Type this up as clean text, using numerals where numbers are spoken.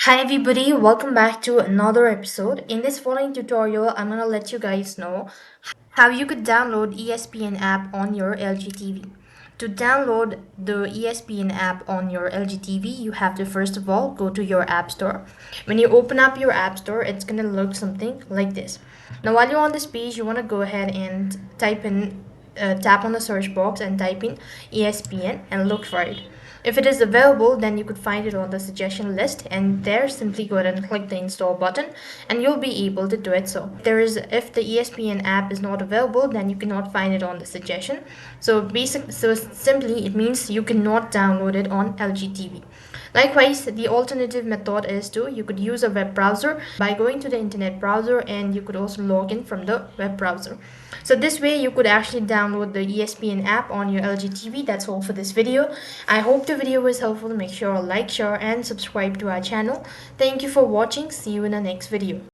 Hi everybody, welcome back to another episode. In this following tutorial, I'm gonna let you guys know how you could download ESPN app on your LG TV. To download the ESPN app on your LG TV, you have to first of all go to your app store. When you open up your app store, it's gonna look something like this. Now, while you're on this page, you wanna go ahead and tap on the search box and type in ESPN and look for it. If it is available, then you could find it on the suggestion list, and there simply go ahead and click the install button and you'll be able to do it. So if the ESPN app is not available, then you cannot find it on the suggestion. So simply it means you cannot download it on LG TV. Likewise, the alternative method is to you could use a web browser by going to the internet browser, and you could also log in from the web browser. So this way you could actually download the ESPN app on your LG TV. That's all for this video. I hope the video was helpful. Make sure to like, share and subscribe to our channel. Thank you for watching. See you in the next video.